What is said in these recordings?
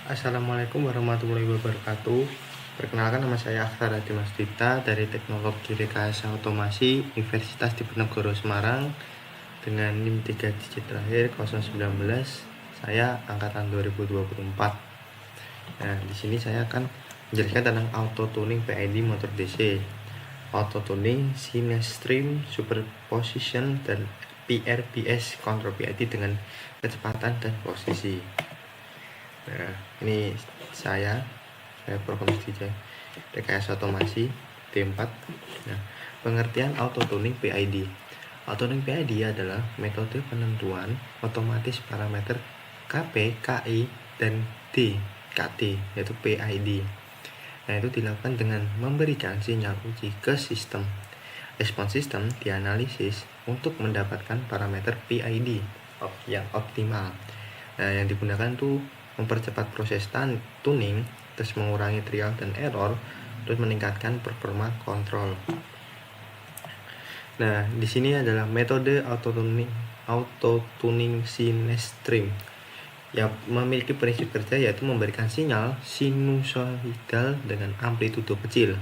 Assalamualaikum warahmatullahi wabarakatuh. Perkenalkan, nama saya Aksa Dimas Dita dari Teknologi Rekayasa Otomasi Universitas Diponegoro Semarang dengan NIM 3 digit terakhir 019. Saya angkatan 2024. Nah, di sini saya akan menjelaskan tentang auto tuning PID motor DC, auto tuning Sinestream superposition dan PRBS control PID dengan kecepatan dan posisi. Nah, ini saya program studi rekayasa otomasi D4. Nah, pengertian auto tuning PID. Auto tuning PID adalah metode penentuan otomatis parameter KP, KI, dan D, KD, yaitu PID. Nah, itu dilakukan dengan memberikan sinyal uji ke sistem. Respon sistem dianalisis untuk mendapatkan parameter PID yang optimal. Nah, yang digunakan tuh mempercepat proses tuning, terus mengurangi trial dan error, terus meningkatkan performa kontrol. Nah, di sini adalah metode auto tuning Sinestream yang memiliki prinsip kerja yaitu memberikan sinyal sinusoidal dengan amplitudo kecil.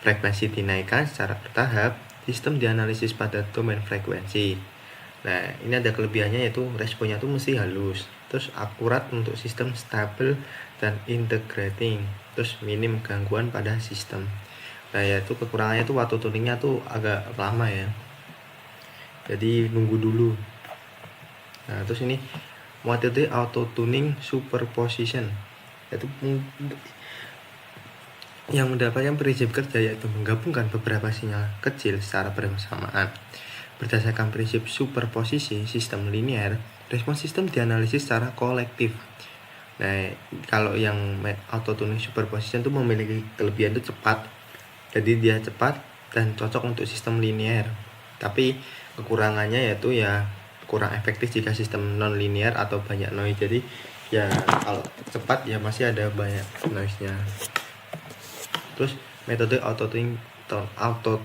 Frekuensi dinaikkan secara bertahap, sistem dianalisis pada domain frekuensi. Nah, ini ada kelebihannya yaitu responnya tuh mesti halus, terus akurat untuk sistem stabil dan integrating, terus minim gangguan pada sistem. Nah, yaitu kekurangannya tuh waktu tuningnya tuh agak lama ya, jadi nunggu dulu. Nah, terus ini metode auto tuning superposition, yaitu yang mendapatkan prinsip kerja yaitu menggabungkan beberapa sinyal kecil secara bersamaan. Berdasarkan prinsip superposisi sistem linear, respon sistem dianalisis secara kolektif. Nah, kalau yang auto tuning superposition itu memiliki kelebihan itu cepat. Jadi dia cepat dan cocok untuk sistem linear. Tapi kekurangannya yaitu ya kurang efektif jika sistem non linear atau banyak noise. Jadi ya kalau cepat ya masih ada banyak noise-nya. Terus metode auto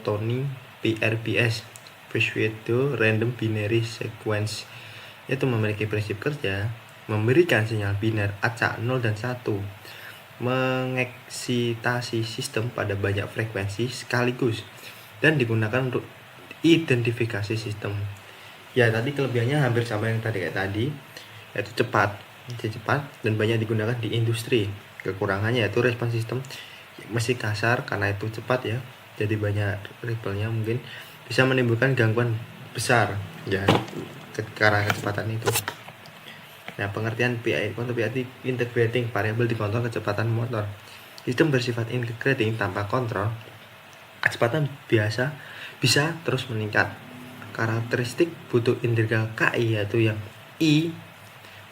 tuning PRBS, Pseudo Random Binary Sequence, itu memiliki prinsip kerja memberikan sinyal biner acak 0 dan 1, mengeksitasi sistem pada banyak frekuensi sekaligus, dan digunakan untuk identifikasi sistem. Ya, tadi kelebihannya hampir sama yang tadi yaitu cepat dan banyak digunakan di industri. Kekurangannya yaitu respon sistem masih kasar karena itu cepat ya, jadi banyak ripple-nya, mungkin bisa menimbulkan gangguan besar ya karena kecepatan itu. Nah, pengertian PID integrating variabel dikontrol kecepatan motor. Sistem bersifat integrating tanpa kontrol, kecepatan biasa bisa terus meningkat. Karakteristik butuh integral KI yaitu yang I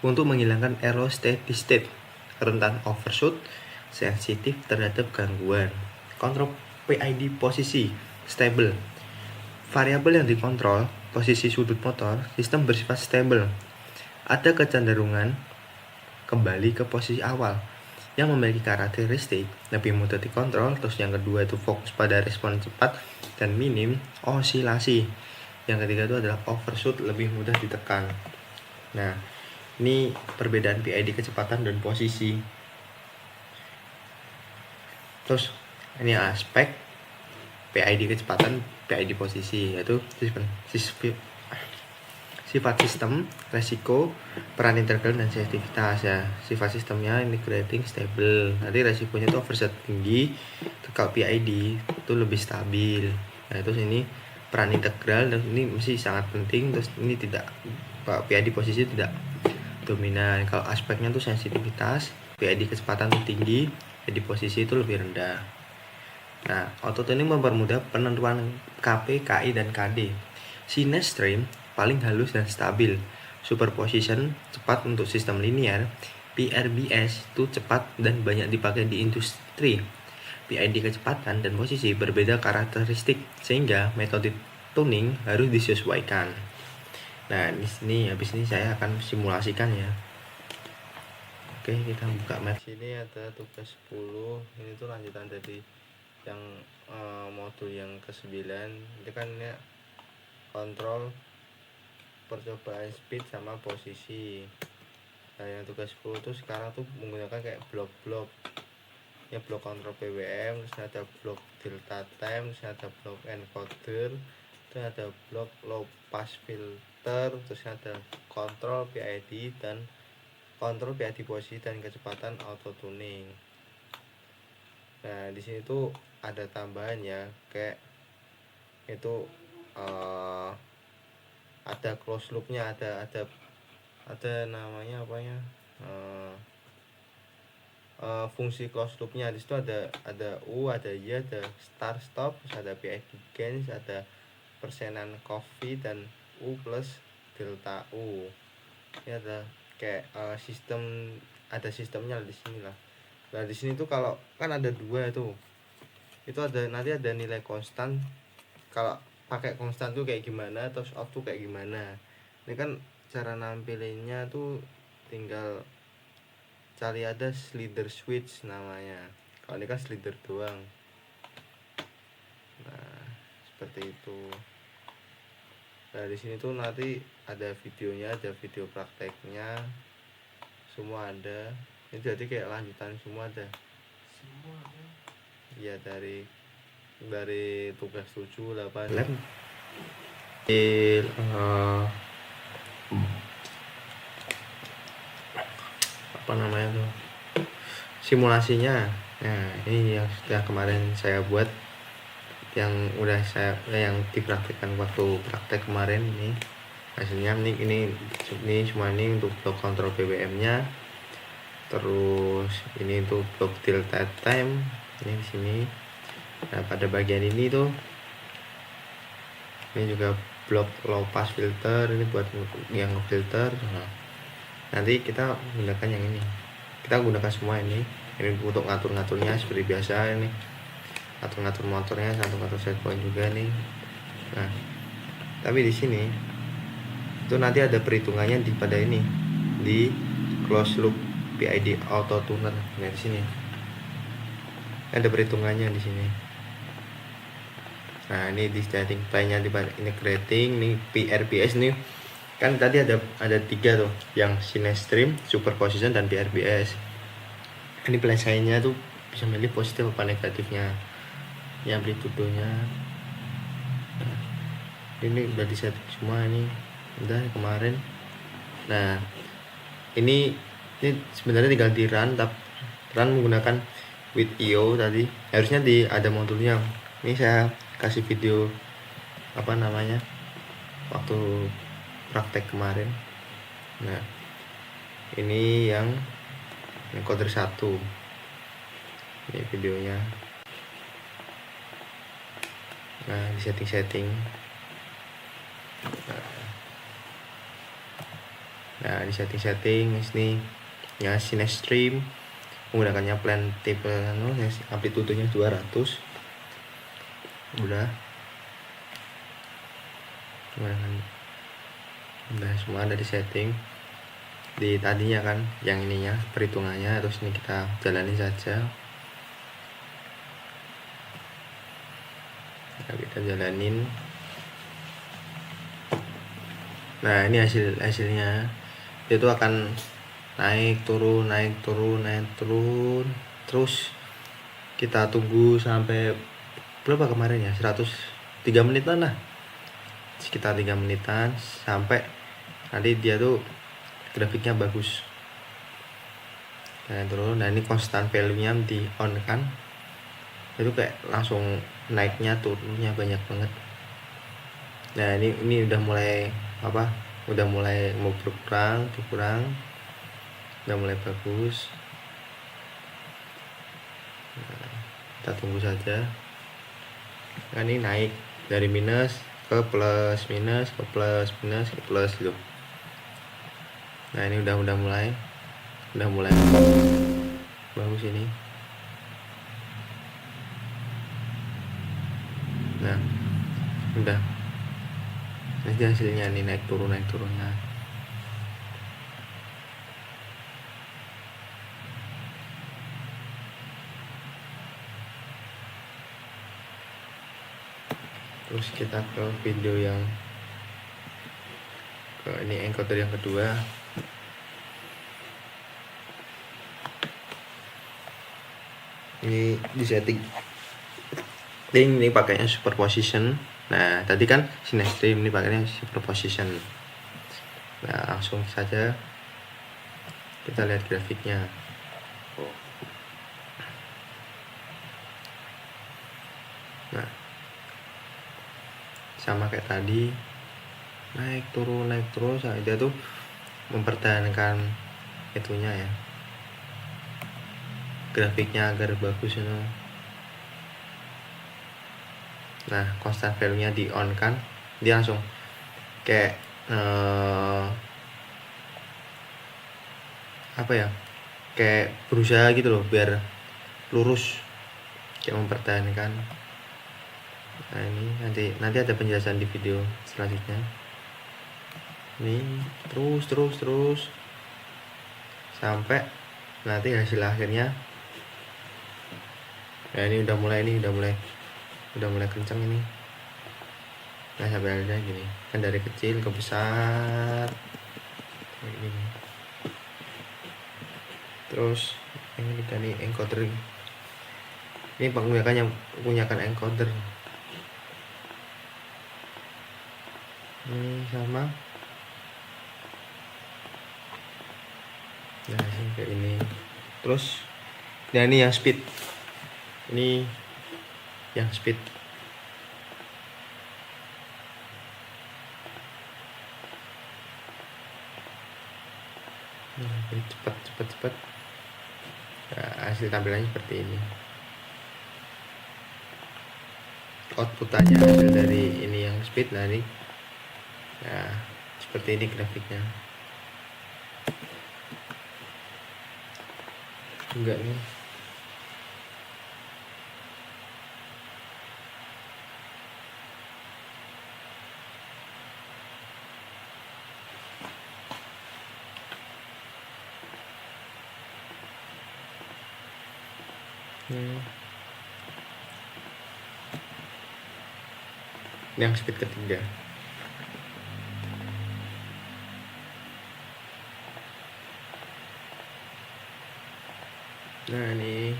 untuk menghilangkan error steady state, rentan overshoot, sensitif terhadap gangguan. Kontrol PID posisi stable. Variabel yang dikontrol, posisi sudut motor, sistem bersifat stable. Ada kecenderungan kembali ke posisi awal yang memiliki karakteristik lebih mudah dikontrol. Terus yang kedua itu fokus pada respon cepat dan minim osilasi. Yang ketiga itu adalah overshoot, lebih mudah ditekan. Nah, ini perbedaan PID kecepatan dan posisi. Terus ini aspek PID kecepatan, PID posisi, yaitu sifat sistem, resiko, peran integral, dan sensitivitas ya. Sifat sistemnya integrating stable, nanti resikonya itu overshoot tinggi. Kalau PID itu lebih stabil. Nah, terus ini peran integral, dan ini mesti sangat penting. Terus ini tidak, PID posisi tidak dominan. Kalau aspeknya itu sensitivitas, PID kecepatan itu tinggi, PID posisi itu lebih rendah. Nah, auto tuning mempermudah penentuan KP, KI, dan KD. Sinestream paling halus dan stabil. Superposition cepat untuk sistem linear. PRBS itu cepat dan banyak dipakai di industri. PID kecepatan dan posisi berbeda karakteristik sehingga metode tuning harus disesuaikan. Nah, di sini habis ini saya akan simulasikan ya. Oke, kita buka map. Sini ada tugas 10. Ini tuh lanjutan dari yang modul yang ke-9. Itu kan ya kontrol percobaan speed sama posisi. Nah yang tugas 10 tuh sekarang tuh menggunakan kayak blok-blok ya, blok kontrol PWM, terus ada blok delta time, terus ada blok encoder, terus ada blok low pass filter, terus ada kontrol PID dan kontrol PID posisi dan kecepatan auto tuning. Nah di sini tuh ada tambahan ya, kayak itu ada close loopnya, ada namanya apa ya, fungsi close loopnya. Di situ ada U, ada Y, ada start stop, terus ada PID gain, ada persenan coffee dan U plus delta U. Ini ada kayak ada sistemnya di sini lah. Nah di sini tuh kalau kan ada dua itu ada nanti ada nilai konstan. Kalau pakai konstan tuh kayak gimana, terus off tuh kayak gimana. Ini kan cara nampilinnya tuh tinggal cari, ada slider switch namanya. Kalau ini kan slider doang. Nah seperti itu. Nah di sini tuh nanti ada videonya, ada video prakteknya, semua ada. Ini jadi kayak lanjutan semua ada. Ya dari tugas 7, 8 lab apa namanya tuh simulasinya. Nah ini yang sudah kemarin saya buat, yang udah yang dipraktikkan waktu praktek kemarin. Ini hasilnya ini semua ini untuk blok kontrol BBM nya. Terus ini untuk blok delta time ini di sini. Nah pada bagian ini tuh ini juga blok low pass filter, ini buat yang filter. Nah, nanti kita gunakan yang ini, kita gunakan semua ini untuk ngatur-ngaturnya seperti biasa. Ini ngatur-ngatur motornya, ngatur set point juga nih. Nah tapi di sini itu nanti ada perhitungannya pada ini di close loop PID auto tuner. Nah di sini ada perhitungannya di sini. Nah ini di setting play-nya di integrating nih PRBS nih. Kan tadi ada 3 tuh, yang Sinestream, superposition dan PRBS. Ini penyelesaiannya tuh bisa milih positif apa negatifnya, yang amplitudonya. Nah, ini udah di setting semua, ini udah kemarin. Nah ini sebenarnya tinggal di run, tapi run menggunakan with IO tadi. Harusnya ada modulnya. Ini saya kasih video apa namanya waktu praktek kemarin. Nah ini yang encoder 1, ini videonya. Nah di setting nah di setting ini ya Sinestream menggunakannya plan tipe amplitudenya 200. Udah semua ada di setting di tadinya kan, yang ininya perhitungannya. Terus ini kita jalani saja. Nah, kita jalanin. Nah ini hasilnya itu akan naik turun terus kita tunggu sampai berapa kemarin ya, 103 menitan lah, sekitar 3 menitan sampai nanti dia tuh grafiknya bagus. Nah turun. Nah ini constant value nya di on kan, itu kayak langsung naiknya turunnya banyak banget. Nah ini udah mulai udah mulai mau berkurang, udah mulai bagus. Nah, kita tunggu saja. Nah, ini naik dari minus ke plus, minus ke plus, minus ke plus gitu. Nah ini udah mulai bagus ini. Nah udah, ini hasilnya nih, naik turunnya. Terus kita ke video yang ini encoder yang kedua. Ini di setting. Ini pakainya superposition. Nah, tadi kan Cinestream, ini pakainya superposition. Nah, langsung saja kita lihat grafiknya. Nah, sama kayak tadi, naik turun nah, dia tuh mempertahankan itunya ya, grafiknya agar bagus you know. Nah, constant value nya di on kan, dia langsung kayak apa ya, kayak berusaha gitu loh biar lurus, kayak mempertahankan. Nah, ini nanti ada penjelasan di video selanjutnya. Ini terus sampai nanti hasil akhirnya. Nah, ini udah mulai kenceng ini. Nah, sampai akhirnya gini kan, dari kecil ke besar kayak gini. Terus ini kita nih encoder, ini menggunakan encoder ini sama. Nah, ini kayak ini. Terus nah, ini yang speed, ini yang speed. Nah, cepat. Nah, hasil tampilannya seperti ini. Outputannya hasil dari ini yang speed. Nah, ini nah seperti ini grafiknya. Enggak nih. Yang speed ketiga. Nah, ini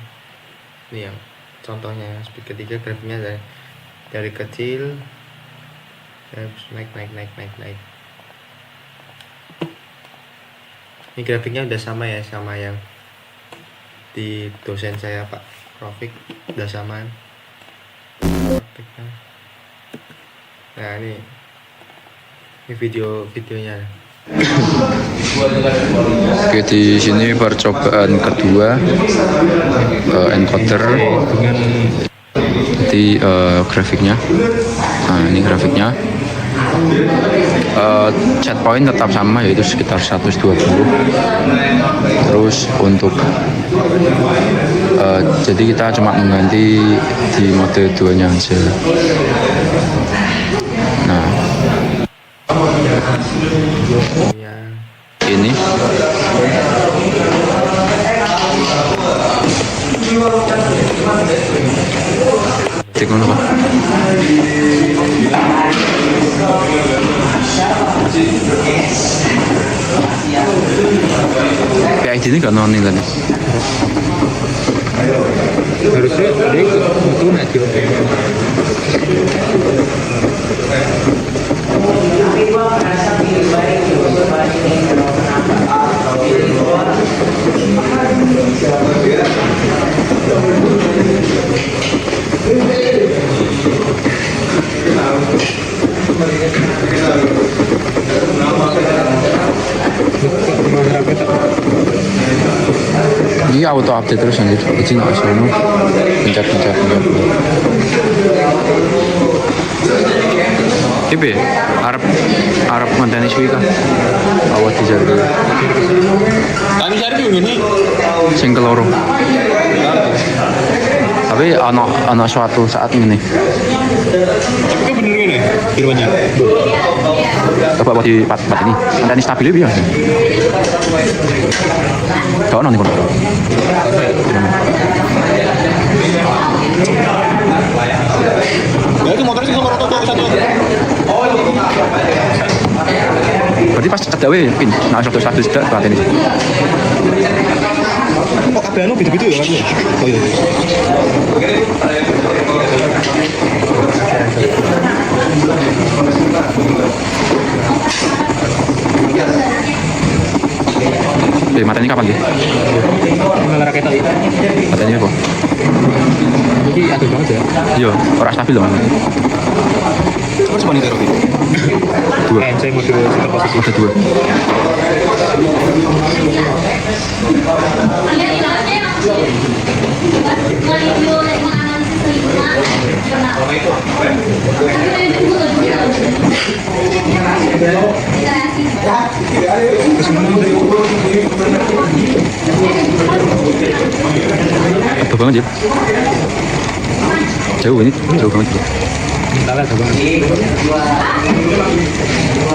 yang contohnya speed ketiga, grafiknya dari kecil terus naik. Ini grafiknya udah sama ya, sama yang di dosen saya Pak Rofik, udah sama. Nah, ini videonya. Oke, di sini percobaan kedua encoder di grafiknya. Nah, ini grafiknya. Set point tetap sama, yaitu sekitar 120. Terus untuk jadi kita cuma mengganti di mode 2 nya aja. Nah, ini tikung apa? PID ini gak noning tadi. Harusnya tadi itu nanti. Iya, auto update terus anjir. Izin nggak sih, pencet. Ibe, Arab ngenteni suwi kan. Awat dijar dulu. Kami cari dulu nih. Sing keloro. Tapi ana suatu saat ini. Tapi kan bener gini, firmannya. Coba buat di part ini. Ngenteni stabil ya. Kau nanti kono. Ya itu motornya sih nomor satu. Berarti pas cedak we pin, nah 100 dak ini. kok kabeh anu gitu-gitu ya Mas? Oh iya. Matanya kapan sih? Malah rakyat tadi. Matanya apa? Ini aduh banget ya. Iya, orang stabil loh. Coba coba nih Robi. Dua. Saya mode super posisi. Ada dua. Apa banget ya? Jauh ini, jauh banget. Salah coba.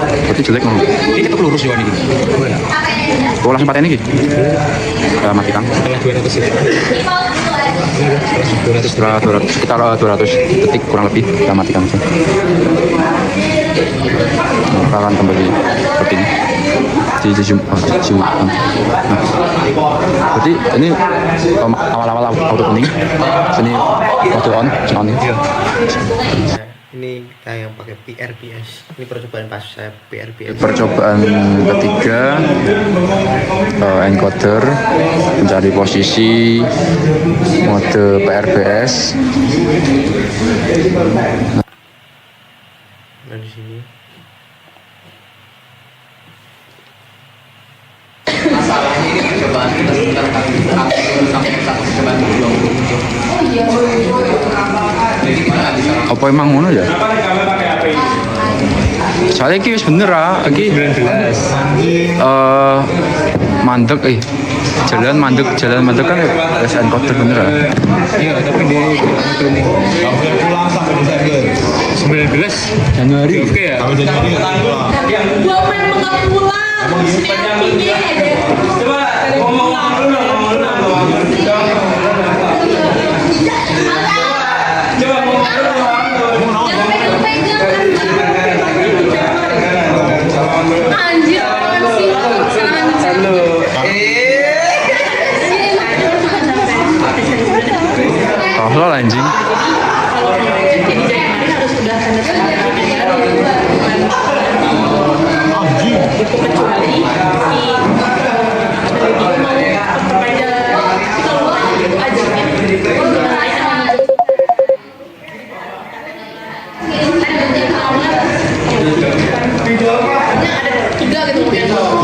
Berarti jelek mau. Ini kita lurus juga nih. Oh ya. Oh langsung paten ini. Matikan. Setelah 200 itu. Setelah 200 sekitar 200 detik kurang lebih kita matikan langsung. Kita akan kembali seperti ini di zoom. Nah, berarti ini awal-awal auto kuning. Sini auto on. Nah, ini kita yang pakai PRPS. Ini percobaan pas saya PRPS. Percobaan ketiga, encoder mencari posisi mode PRBS. Nah di sini masalahnya ini percobaan kita sebentar sampai satu percobaan belum. Jadi kita nggak bisa. Apa emang ngono ya? Soalnya ini wis bener ah, iki 19. mandek jalan mandek kan wis encoder bener ah. Iya, tapi dia training. Langsung pulang sampai Desember. 19 Januari. Oke ya. Sampai Januari. Gua memang nggak pulang. Coba ngomong dulu. Anjir, apaan sih? Oh lo anjing.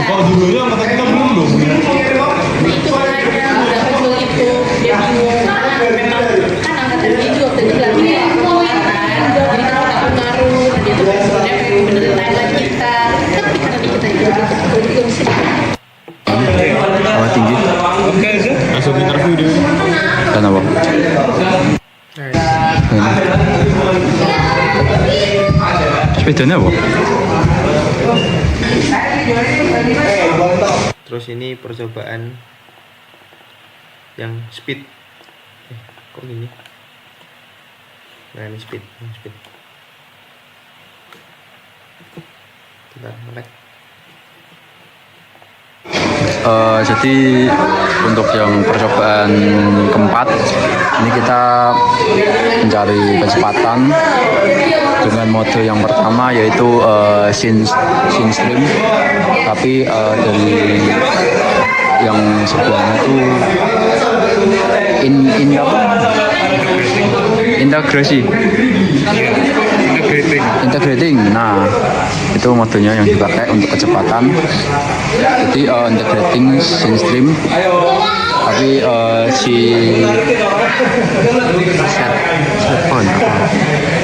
Kalau dulunya kata kita belum dong. Itu makanya udah kecil itu dia bingung karena memang kan angkatan dia juga waktu itu belajarnya kuat kan, jadi kan kita pengaruh dia tuh sebenarnya pengen benerin timeline kita, tapi karena di kita juga juga bisa Awal tinggi. Oke, langsung interview dia. Dan apa? Sepedanya apa? terus ini percobaan yang speed. Kok gini? Nah ini speed. Bentar, melek. Jadi untuk yang percobaan keempat ini kita mencari kecepatan dengan mode yang pertama yaitu scene stream, tapi dari yang sebelumnya tuh integrating. Nah itu modenya yang dipakai untuk kecepatan. Jadi integrating scene stream, tapi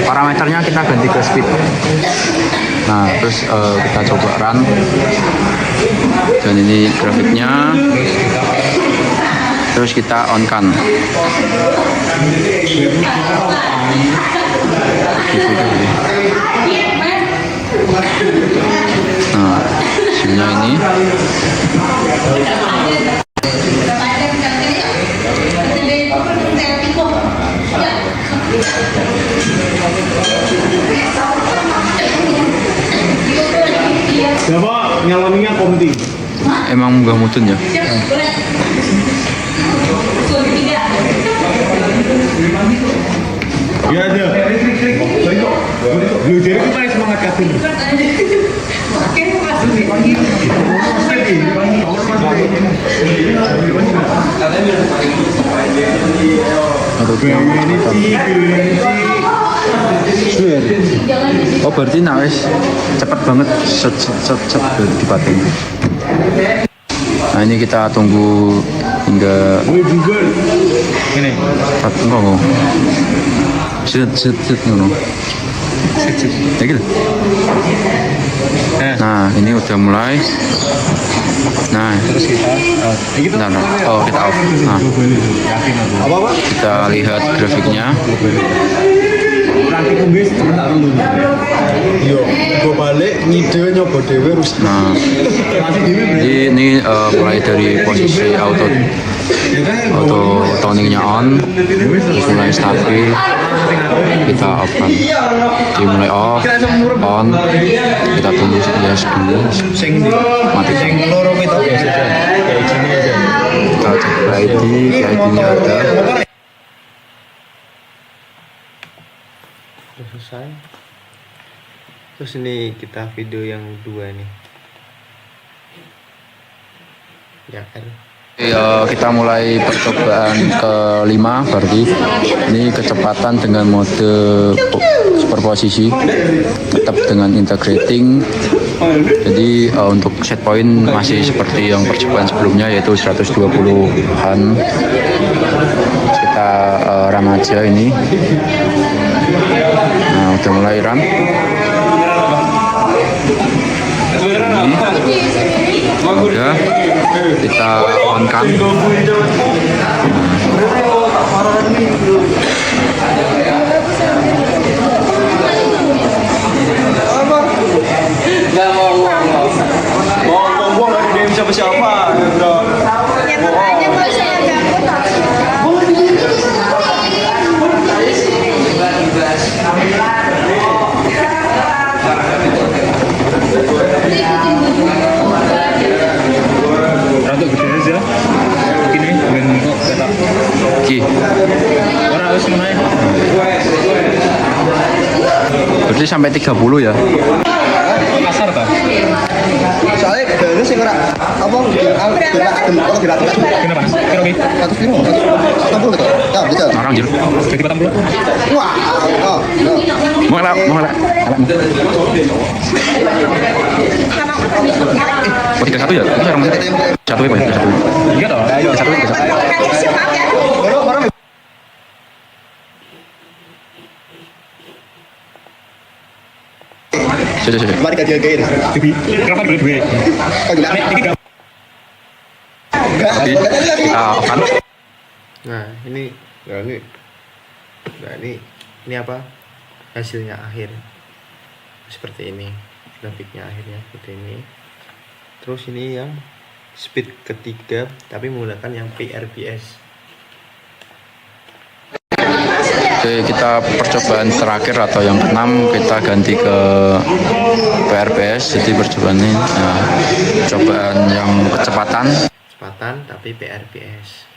parameternya kita ganti ke speed. Nah terus kita coba run, dan ini grafiknya, terus kita on kan. Nah hasilnya ini. Siapa nyalaminya komedi? Emang gak mudun ya? Iya ada. Lu jadi kita yang semangat kasih. Oh berarti nah wes cepet banget set di Patung. Nah ini kita tunggu hingga Ini. enggak set ngono. Ya gitu. Nah ini udah mulai. Nah Terus kita nah. Oh kita off. Nah yakin aku. Apa? kita lihat grafiknya. Nanti kumbis sebentar dulu. Yo, gua balik ngide nyoba dhewe rusak. Nah jadi ini mulai dari posisi auto tuningnya on, terus mulai stabil, kita off kan. Jadi mulai off, on, kita tunggu sekian dulu, mati. Sing loro kita biasa aja. Kayak gini aja. Kita cek ID-nya ada. Udah selesai. Terus ini kita video yang kedua nih. Ya R. Kita mulai percobaan kelima berarti ini kecepatan dengan mode superposisi tetap dengan integrating. Jadi untuk set point masih seperti yang percobaan sebelumnya yaitu 120-an. Kita ram aja ini. Nah udah mulai ram. Udah kita on kan. Siapa-siapa. Rada gede aja. Begini, ben kok ketak. Oke. Ora wis menae. Berarti sampai 30 ya. Kasar ta? Soalnya dulu sih ora apa gerak Kenapa? Kira oke. 105 160 gitu. Ya, bisa. Orang anjir. Jadi 40. Wah. Oh. Mau ngelak. Oh 31 ya? Itu orang satu ya? 31. Iya toh. Ayo 31. Sudah. Mari kita jagain. Jadi kenapa dulu gue? Kagak. Ini enggak. Jadi kita off kan. Nah ini ini apa hasilnya akhir seperti ini, grafiknya akhirnya seperti ini. Terus ini yang speed ketiga tapi menggunakan yang PRPS. Oke, kita percobaan terakhir atau yang keenam kita ganti ke PRPS. Jadi percobaan ini percobaan yang kecepatan. Tapi PRPS.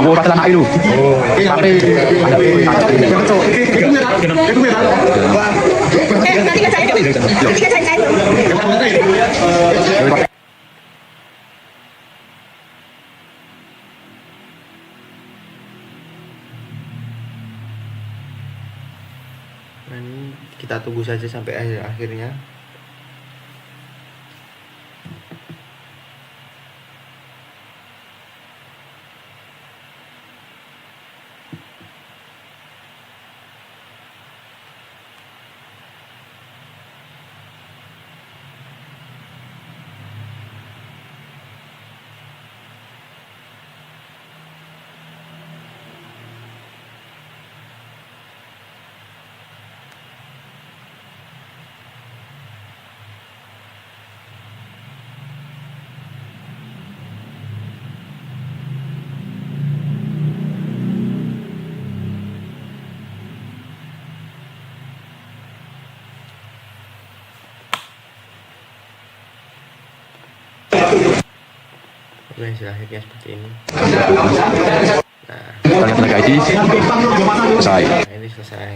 Mau rasa anak itu. Tapi Nah, ini kita tunggu saja sampai akhirnya. Nah, akhirnya seperti ini. Nah, Kita lihat lagi ID. Selesai. ini selesai.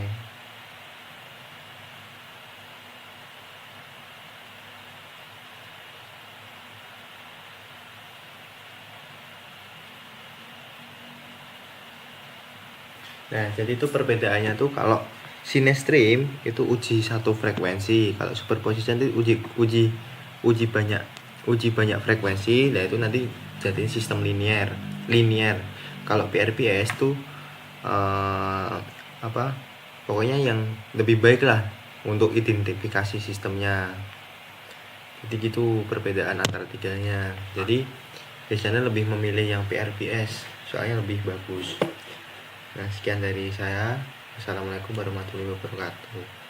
Nah, jadi itu perbedaannya tuh kalau sinestream itu uji satu frekuensi, kalau superposition itu uji banyak frekuensi, nah itu nanti jadi sistem linear. Kalau PRPS tuh pokoknya yang lebih baik lah untuk identifikasi sistemnya. Jadi gitu perbedaan antara tiganya. Jadi biasanya lebih memilih yang PRPS soalnya lebih bagus. Nah, sekian dari saya. Assalamualaikum warahmatullahi wabarakatuh.